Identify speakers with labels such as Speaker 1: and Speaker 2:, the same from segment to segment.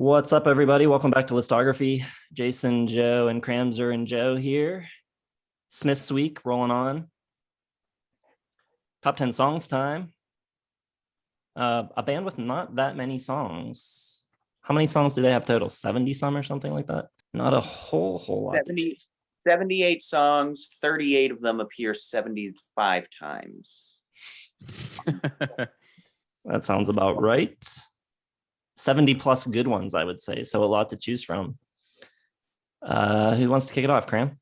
Speaker 1: What's up, everybody? Welcome back to Listography. Jason, Joe, and Cramser and Joe here. Smiths Week rolling on. Top 10 songs time. A band with not that many songs. How many songs do they have total? 70 some or something like that? Not a whole lot.
Speaker 2: 78 songs, 38 of them appear 75 times.
Speaker 1: That sounds about right. 70 plus good ones, I would say. So a lot to choose from. Who wants to kick it off, Cram?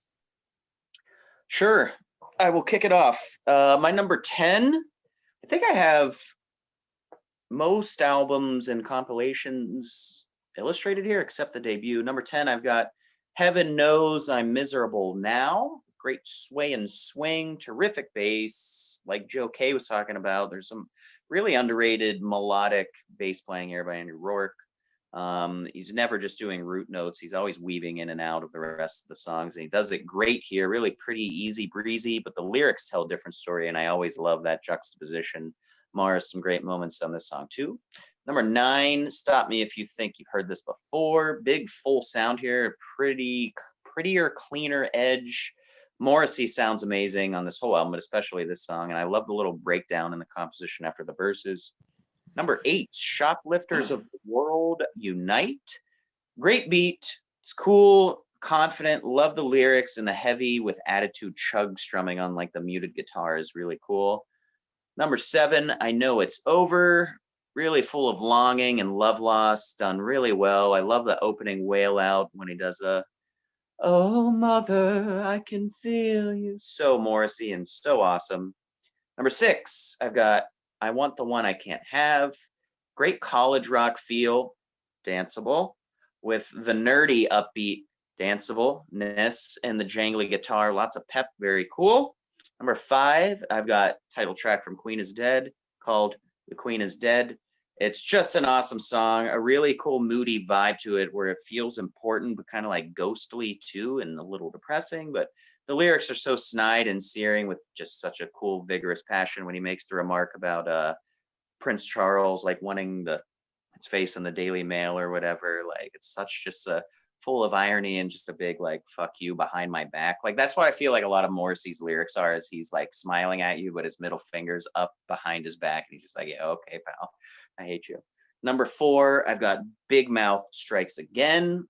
Speaker 2: Sure, I will kick it off. My number 10, I think I have most albums and compilations illustrated here, except the debut. Number 10, I've got Heaven Knows I'm Miserable Now. Great sway and swing, terrific bass, like Joe K was talking about. There's some really underrated melodic bass playing here by Andrew Rourke. He's never just doing root notes. He's always weaving in and out of the rest of the songs, and he does it great here. Really pretty easy breezy, but the lyrics tell a different story, and I always love that juxtaposition. Mars, some great moments on this song too. Number 9, Stop Me If You Think You've Heard This Before. Big full sound here, prettier, cleaner edge. Morrissey sounds amazing on this whole album, but especially this song. And I love the little breakdown in the composition after the verses. Number 8, Shoplifters of the World Unite. Great beat. It's cool, confident. Love the lyrics, and the heavy with attitude chug strumming on like the muted guitar is really cool. Number 7, I Know It's Over. Really full of longing and love loss, done really well. I love the opening wail out when he does a "Oh, mother, I can feel you." So Morrissey and so awesome. Number 6, I've got I Want the One I Can't Have. Great college rock feel, danceable, with the nerdy upbeat danceableness and the jangly guitar. Lots of pep, very cool. Number 5, I've got title track from Queen is Dead called The Queen is Dead. It's just an awesome song, a really cool moody vibe to it where it feels important, but kind of like ghostly too, and a little depressing. But the lyrics are so snide and searing with just such a cool, vigorous passion when he makes the remark about Prince Charles, like wanting his face in the Daily Mail or whatever. Like it's such just a full of irony and just a big like fuck you behind my back. Like that's what I feel like a lot of Morrissey's lyrics are, is he's like smiling at you, but his middle finger's up behind his back, and he's just like, yeah, okay, pal. I hate you. Number 4, I've got Bigmouth Strikes Again.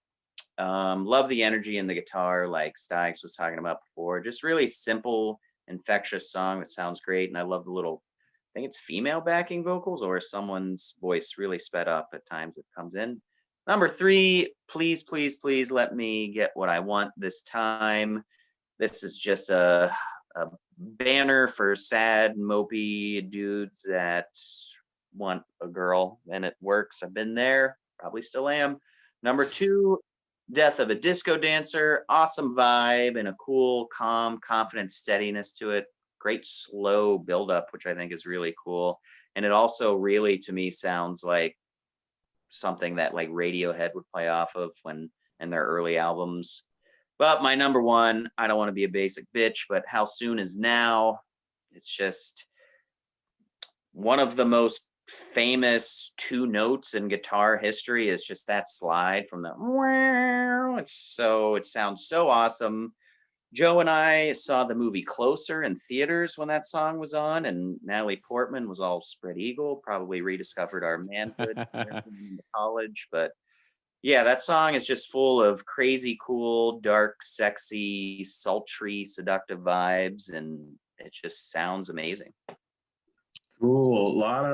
Speaker 2: Love the energy in the guitar, like Styx was talking about before. Just really simple, infectious song that sounds great. And I love the little, I think it's female backing vocals or someone's voice really sped up at times it comes in. Number 3, Please, Please, Please Let Me Get What I Want This Time. This is just a banner for sad, mopey dudes that want a girl, and it works. I've been there, probably still am. Number 2, Death of a Disco Dancer. Awesome vibe and a cool, calm, confident steadiness to it. Great slow buildup, which I think is really cool. And it also really, to me, sounds like something that like Radiohead would play off of when in their early albums. But my number 1, I don't want to be a basic bitch, but How Soon Is Now. It's just one of the most famous 2 notes in guitar history. Is just that slide from the it sounds so awesome. Joe and I saw the movie Closer in theaters when that song was on, and Natalie Portman was all spread eagle, probably rediscovered our manhood in college. But yeah, that song is just full of crazy cool, dark, sexy, sultry, seductive vibes, and it just sounds amazing.
Speaker 3: Cool. A lot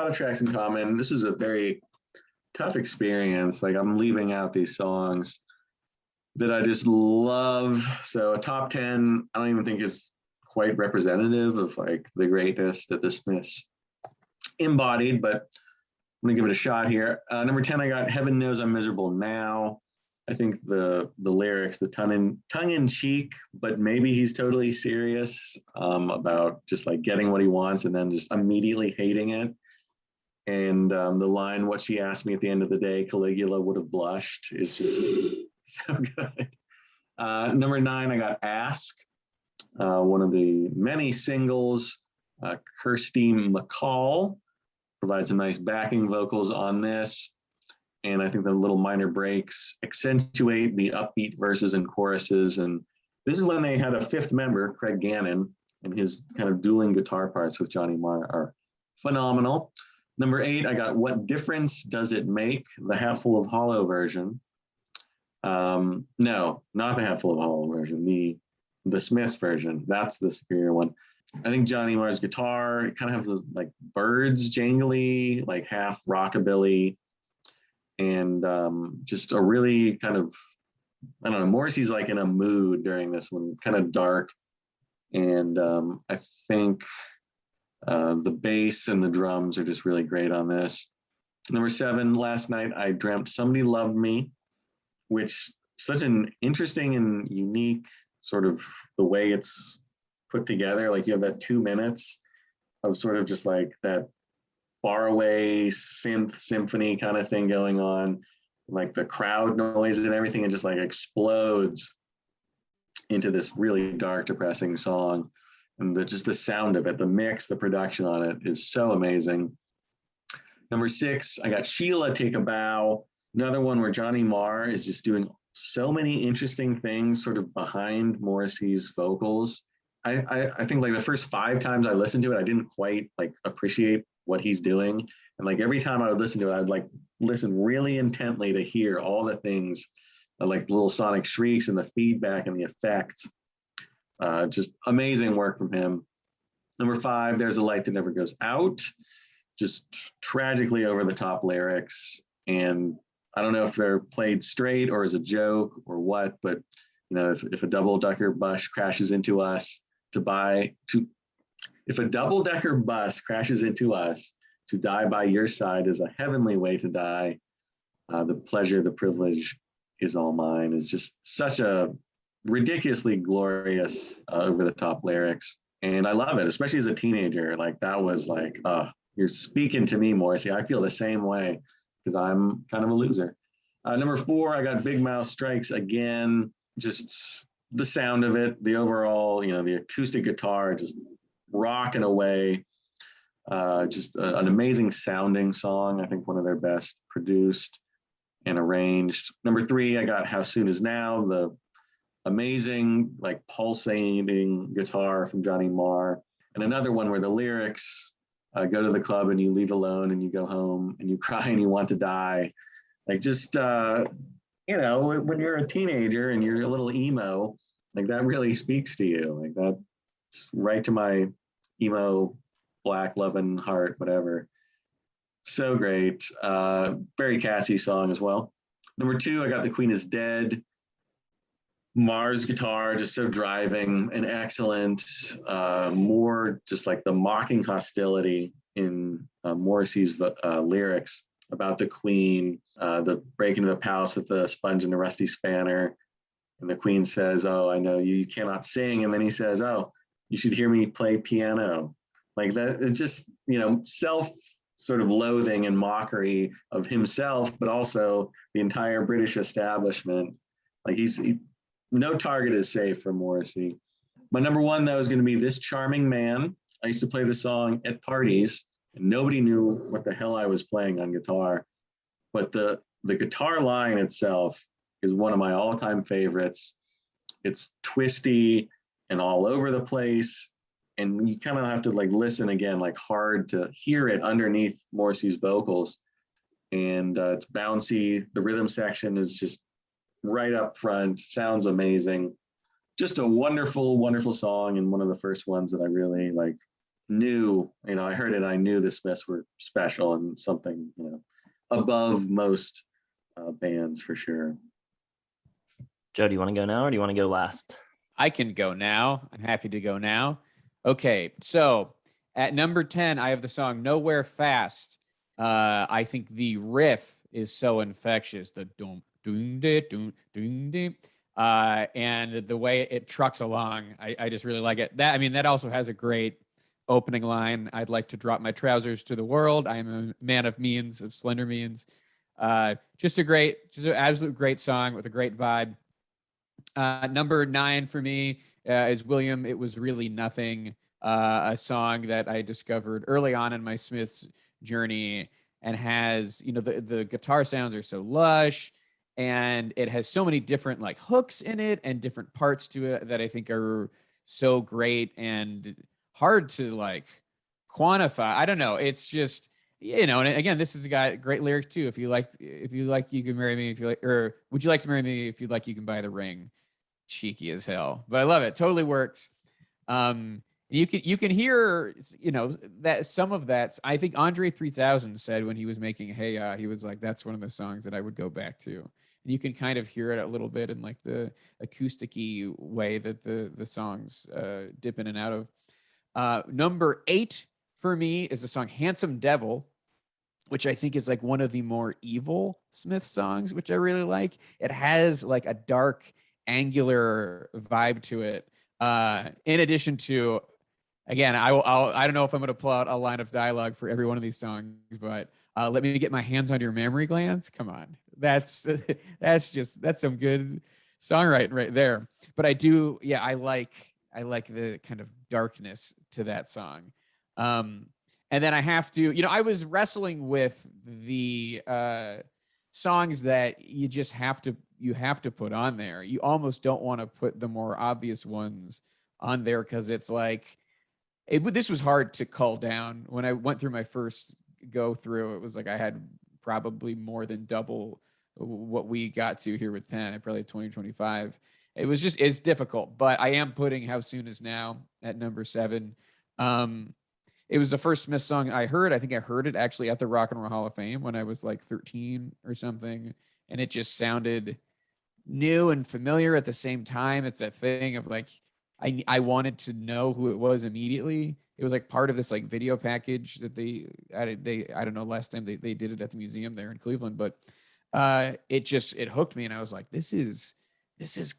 Speaker 3: of tracks in common. This is a very tough experience. Like I'm leaving out these songs that I just love. So a top 10, I don't even think is quite representative of like the greatness that the Smiths embodied, but I'm gonna give it a shot here. Number 10, I got Heaven Knows I'm Miserable Now. I think the lyrics, the tongue in cheek, but maybe he's totally serious about just like getting what he wants and then just immediately hating it. And the line, "What she asked me at the end of the day, Caligula would have blushed," is just so good. Number 9, I got Ask, one of the many singles. Kirsty McCall provides some nice backing vocals on this. And I think the little minor breaks accentuate the upbeat verses and choruses. And this is when they had a fifth member, Craig Gannon, and his kind of dueling guitar parts with Johnny Marr are phenomenal. Number 8, I got What Difference Does It Make? The Hatful of Hollow version. No, not the Hatful of Hollow version, the Smiths version. That's the superior one. I think Johnny Marr's guitar, it kind of has those like birds jangly, like half rockabilly, and just a really kind of, I don't know, Morrissey's like in a mood during this one, kind of dark. And I think the bass and the drums are just really great on this. Number 7, Last Night I Dreamt Somebody Loved Me, which such an interesting and unique sort of the way it's put together. Like you have that 2 minutes of sort of just like that faraway synth symphony kind of thing going on, like the crowd noise and everything, and just like explodes into this really dark, depressing song. And just the sound of it, the mix, the production on it is so amazing. Number 6, I got Sheila, Take a Bow. Another one where Johnny Marr is just doing so many interesting things sort of behind Morrissey's vocals. I think like the first 5 times I listened to it, I didn't quite like appreciate what he's doing. And like every time I would listen to it, I'd like listen really intently to hear all the things, like little sonic shrieks and the feedback and the effects. Just amazing work from him. Number 5, There's a Light That Never Goes Out. Just tragically over the top lyrics. And I don't know if they're played straight or as a joke or what, but you know, if a double-decker bus crashes into us if a double-decker bus crashes into us, to die by your side is a heavenly way to die. The pleasure, the privilege is all mine is just such a ridiculously glorious over-the-top lyrics. And I love it, especially as a teenager. Like that was like, you're speaking to me, Morrissey. I feel the same way because I'm kind of a loser. Number 4, I got Bigmouth Strikes Again. Just the sound of it, the overall, you know, the acoustic guitar just rocking away. Just an amazing sounding song. I think one of their best produced and arranged. Number 3, I got How Soon Is Now, the amazing, like pulsating guitar from Johnny Marr. And another one where the lyrics go to the club and you leave alone and you go home and you cry and you want to die. Like just, you know, when you're a teenager and you're a little emo, like that really speaks to you. Like that's right to my emo, black loving heart, whatever. So great. Very catchy song as well. Number 2, I got The Queen Is Dead. Marr's guitar, just so driving and excellent. More just like the mocking hostility in Morrissey's lyrics about the Queen, the breaking into the palace with the sponge and the rusty spanner. And the Queen says, "Oh, I know you cannot sing." And then he says, "Oh, you should hear me play piano." Like that, it's just, you know, self sort of loathing and mockery of himself, but also the entire British establishment. Like no target is safe for Morrissey. My number 1, though, is going to be This Charming Man. I used to play the song at parties, and nobody knew what the hell I was playing on guitar. But the guitar line itself is one of my all-time favorites. It's twisty and all over the place, and you kind of have to like listen again, like hard to hear it underneath Morrissey's vocals. And it's bouncy. The rhythm section is just right up front, sounds amazing. Just a wonderful, wonderful song, and one of the first ones that I really like knew, you know, I heard it, I knew the Smiths were special and something, you know, above most bands for sure.
Speaker 1: Joe, do you want to go now or do you want to go last?
Speaker 4: I can go now. I'm happy to go now. Okay, so at number 10, I have the song Nowhere Fast. I think the riff is so infectious. The doom, doom, doom, doom, doom. And the way it trucks along, I just really like it. That also has a great opening line. I'd like to drop my trousers to the world. I am a man of means, of slender means. Just an absolute great song with a great vibe. Number 9 for me is William, It Was Really Nothing, a song that I discovered early on in my Smiths journey. and has, the guitar sounds are so lush, and it has so many different like hooks in it and different parts to it that I think are so great and hard to like quantify. I don't know. It's just, and again, this is a guy, great lyrics too. If you like, you can marry me. If you like, or would you like to marry me? If you like, you can buy the ring. Cheeky as hell, but I love it. Totally works. You can hear, that some of that. I think Andre 3000 said when he was making Hey Ya, he was like, that's one of the songs that I would go back to. And you can kind of hear it a little bit in like the acousticy way that the songs dip in and out of. Number 8 for me is the song Handsome Devil, which I think is like one of the more evil Smith songs, which I really like. It has like a dark, angular vibe to it. In addition to, again, I don't know if I'm going to pull out a line of dialogue for every one of these songs, but let me get my hands on your mammary glands. Come on, that's some good songwriting right there. But I do, I like the kind of darkness to that song. And then I have to, I was wrestling with the songs that you just have to put on there. You almost don't want to put the more obvious ones on there because it's like, this was hard to cull down. When I went through my first go through, it was like I had probably more than double what we got to here with 10. I probably had 20, 25. It's difficult, but I am putting How Soon Is Now at number 7. It was the first Smith song I heard. I think I heard it actually at the Rock and Roll Hall of Fame when I was like 13 or something. And it just sounded new and familiar at the same time. It's that thing of like, I wanted to know who it was immediately. It was like part of this like video package that I don't know, last time they did it at the museum there in Cleveland, but it hooked me. And I was like, this is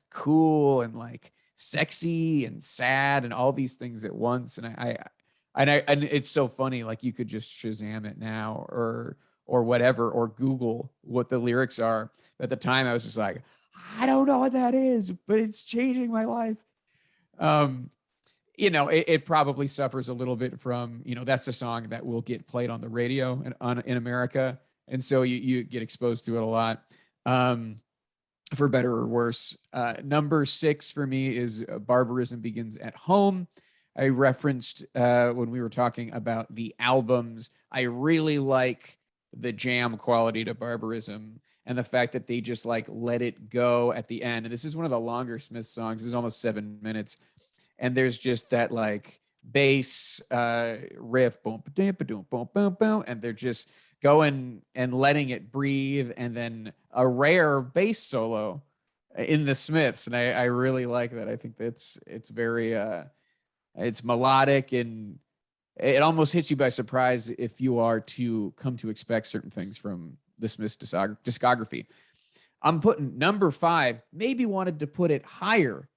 Speaker 4: cool and like sexy and sad and all these things at once. And it's so funny. Like you could just Shazam it now or whatever, or Google what the lyrics are. At the time I was just like, I don't know what that is, but it's changing my life. It probably suffers a little bit from, that's a song that will get played on the radio in America. And so you get exposed to it a lot, for better or worse. Number 6 for me is Barbarism Begins at Home. I referenced when we were talking about the albums. I really like the jam quality to Barbarism and the fact that they just like let it go at the end. And this is one of the longer Smith songs. This is almost 7 minutes. And there's just that like bass riff, boom, boom, boom, boom, boom, boom, and they're just going and letting it breathe. And then a rare bass solo in the Smiths. And I really like that. I think it's very, it's melodic and it almost hits you by surprise if you are to come to expect certain things from the Smiths discography. I'm putting number 5, maybe wanted to put it higher,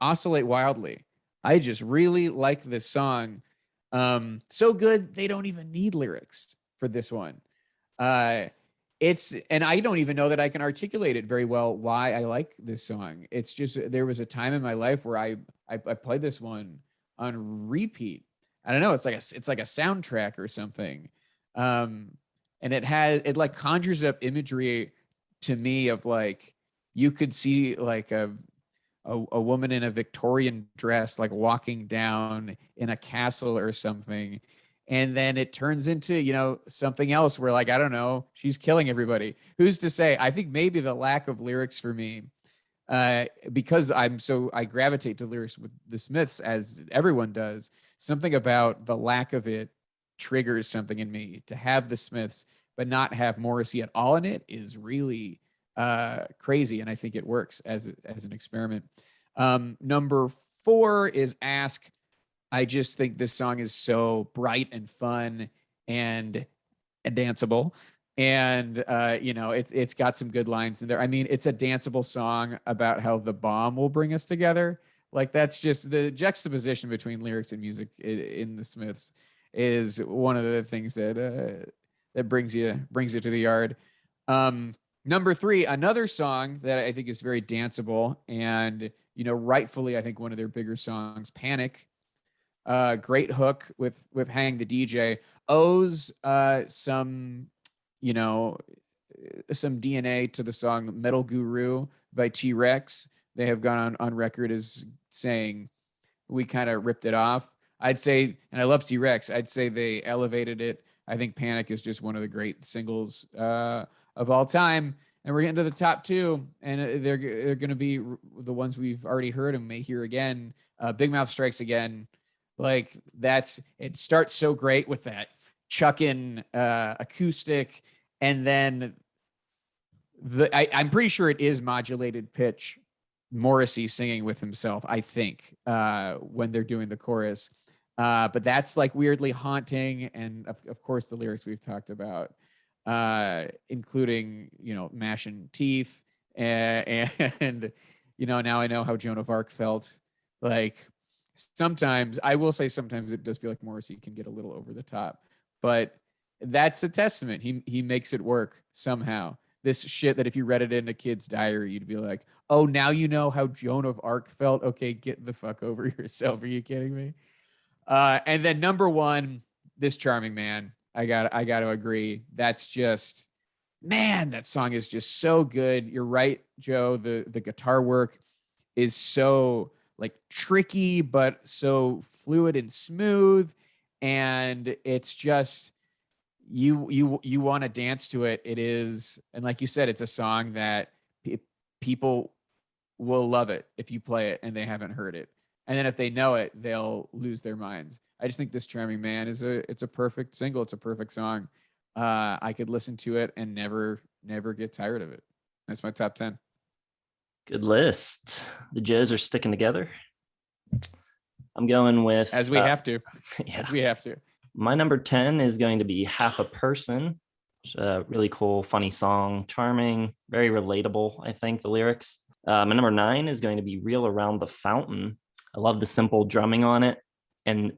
Speaker 4: Oscillate Wildly. I just really like this song. So good, they don't even need lyrics for this one. And I don't even know that I can articulate it very well why I like this song. It's just, there was a time in my life where I played this one on repeat. I don't know. It's like a soundtrack or something. And it like conjures up imagery to me of like, you could see like a woman in a Victorian dress, like walking down in a castle or something. And then it turns into, something else where like, I don't know, she's killing everybody. Who's to say? I think maybe the lack of lyrics for me, because I gravitate to lyrics with the Smiths as everyone does. Something about the lack of it triggers something in me. To have the Smiths but not have Morrissey at all in it is really crazy, and I think it works as an experiment. Number 4 is Ask. I just think this song is so bright and fun and danceable. And it's got some good lines in there. I mean, it's a danceable song about how the bomb will bring us together. Like, that's just the juxtaposition between lyrics and music in the Smiths is one of the things that brings you to the yard. Number 3, another song that I think is very danceable and, rightfully, I think one of their bigger songs, Panic. Great hook with Hang the DJ, owes some you know, some DNA to the song Metal Guru by T-Rex. They have gone on record as saying we kind of ripped it off. I'd say, and I love T-Rex, I'd say they elevated it. I think Panic is just one of the great singles of all time. And we're getting to the top two, and they're going to be the ones we've already heard and may hear again. Bigmouth Strikes Again. Like it starts so great with that chucking acoustic, and then I'm pretty sure it is modulated pitch. Morrissey singing with himself, I think, when they're doing the chorus. But that's like weirdly haunting. And of course, the lyrics we've talked about, including, mashing teeth. And now I know how Joan of Arc felt. Like sometimes, I will say sometimes it does feel like Morrissey can get a little over the top. But that's a testament. He makes it work somehow. This shit that if you read it in a kid's diary, you'd be like, oh, now you know how Joan of Arc felt? Okay, get the fuck over yourself. Are you kidding me? And then number one, This Charming Man. I got to agree. That's just, man, that song is just so good. You're right, Joe. The guitar work is so like tricky, but so fluid and smooth. And it's just, you want to dance to it. It is, and like you said, it's a song that people will love it if you play it and they haven't heard it, and then if they know it, they'll lose their minds. I just think This Charming Man it's a perfect single. It's a perfect song. I could listen to it and never get tired of it. That's my top 10.
Speaker 1: Good list. The Joes are sticking together. I'm going with
Speaker 4: as we have to.
Speaker 1: Yeah.
Speaker 4: As we have to.
Speaker 1: My number 10 is going to be Half a Person. It's a really cool, funny song, charming, very relatable, I think, the lyrics. My number 9 is going to be Reel Around the Fountain. I love the simple drumming on it. And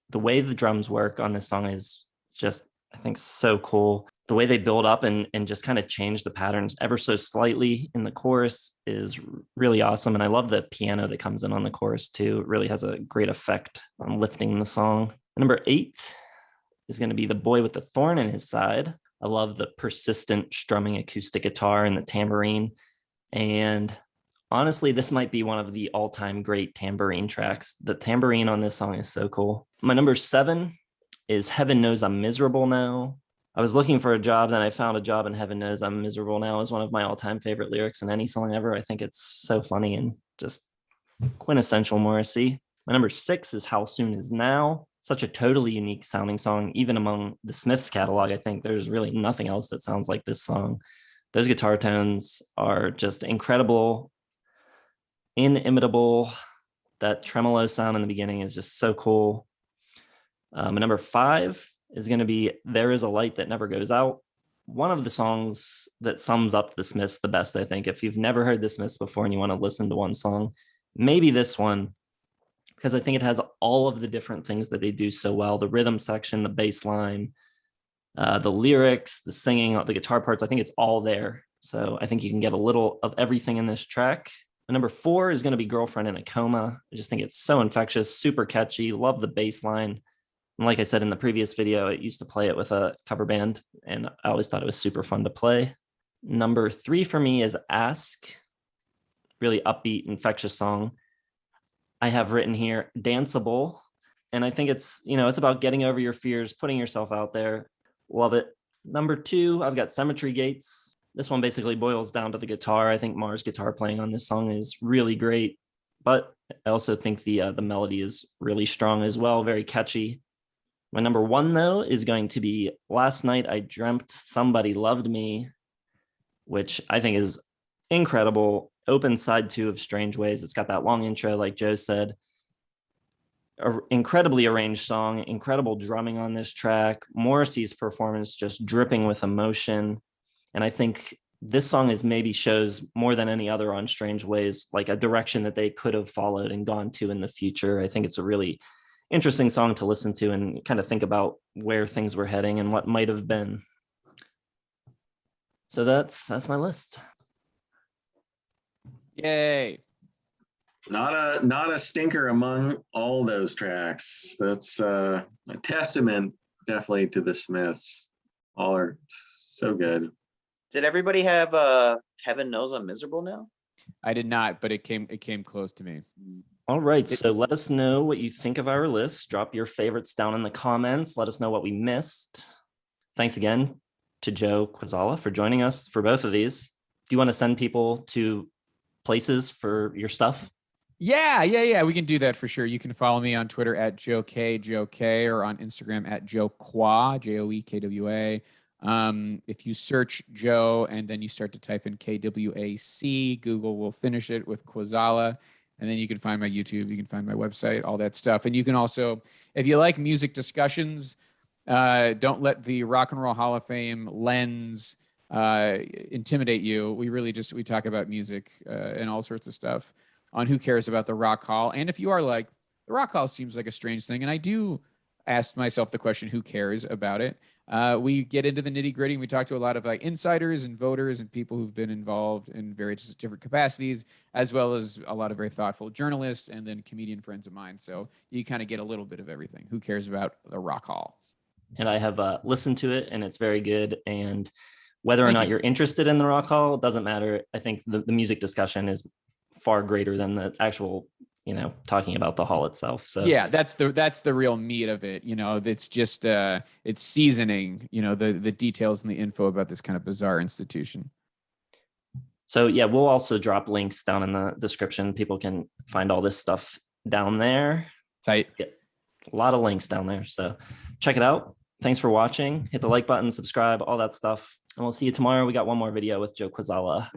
Speaker 1: the way the drums work on this song is just, I think, so cool. The way they build up and just kind of change the patterns ever so slightly in the chorus is really awesome. And I love the piano that comes in on the chorus too. It really has a great effect on lifting the song. Number 8 is going to be The Boy with the Thorn in His Side. I love the persistent strumming acoustic guitar and the tambourine. And honestly, this might be one of the all-time great tambourine tracks. The tambourine on this song is so cool. My number 7 is Heaven Knows I'm Miserable Now. I was looking for a job, then I found a job, and Heaven Knows I'm Miserable Now is one of my all-time favorite lyrics in any song ever. I think it's so funny and just quintessential Morrissey. My number 6 is How Soon Is Now. Such a totally unique sounding song, even among the Smiths catalog. I think there's really nothing else that sounds like this song. Those guitar tones are just incredible, inimitable. That tremolo sound in the beginning is just so cool. My number 5 is going to be There Is a Light That Never Goes Out. One of the songs that sums up the Smiths the best, I think. If you've never heard the Smiths before and you want to listen to one song, maybe this one, because I think it has all of the different things that they do so well. The rhythm section, the bass line, the lyrics, the singing, the guitar parts, I think it's all there. So I think you can get a little of everything in this track. And number 4 is going to be Girlfriend in a Coma. I just think it's so infectious, super catchy, love the bass line. And like I said in the previous video, I used to play it with a cover band, and I always thought it was super fun to play. Number 3 for me is Ask. Really upbeat, infectious song. I have written here, danceable. And I think it's, it's about getting over your fears, putting yourself out there. Love it. Number 2, I've got Cemetery Gates. This one basically boils down to the guitar. I think Mars' guitar playing on this song is really great, but I also think the melody is really strong as well, very catchy. My number 1, though, is going to be Last Night I Dreamt Somebody Loved Me, which I think is incredible. Open side 2 of Strange Ways. It's got that long intro, like Joe said. An incredibly arranged song, incredible drumming on this track. Morrissey's performance just dripping with emotion. And I think this song maybe shows more than any other on Strange Ways, like a direction that they could have followed and gone to in the future. I think it's a really interesting song to listen to and kind of think about where things were heading and what might have been. So that's my list.
Speaker 4: Yay.
Speaker 3: Not a stinker among all those tracks. That's a testament definitely to the Smiths. All are So good.
Speaker 2: Did everybody have Heaven Knows I'm Miserable Now?
Speaker 4: I did not, but it came close to me.
Speaker 1: All right. So let us know what you think of our list. Drop your favorites down in the comments. Let us know what we missed. Thanks again to Joe Kwaczala for joining us for both of these. Do you want to send people to places for your stuff?
Speaker 4: Yeah. We can do that for sure. You can follow me on Twitter at Joe K, or on Instagram at Joe Kwa, JoeKWA. If you search Joe and then you start to type in KWAC, Google will finish it with Kwaczala. And then you can find my YouTube, you can find my website, all that stuff. And you can also, if you like music discussions, don't let the Rock and Roll Hall of Fame lens intimidate you. We talk about music and all sorts of stuff on Who Cares About the Rock Hall. And if you are like, the Rock Hall seems like a strange thing, and I do ask myself the question, who cares about it? We get into the nitty gritty. We talk to a lot of like insiders and voters and people who've been involved in various different capacities, as well as a lot of very thoughtful journalists and then comedian friends of mine. So you kind of get a little bit of everything. Who Cares About the Rock Hall?
Speaker 1: And I have listened to it, and it's very good. And whether or
Speaker 4: Thank
Speaker 1: not
Speaker 4: you.
Speaker 1: you're interested in the Rock Hall doesn't matter. I think the music discussion is far greater than the actual, talking about the hall itself. So
Speaker 4: yeah, that's the real meat of it. It's just it's seasoning, the details and the info about this kind of bizarre institution.
Speaker 1: So yeah, we'll also drop links down in the description. People can find all this stuff down there.
Speaker 4: Tight.
Speaker 1: Yeah, a lot of links down there. So check it out. Thanks for watching. Hit the like button, subscribe, all that stuff. And we'll see you tomorrow. We got one more video with Joe Kwaczala.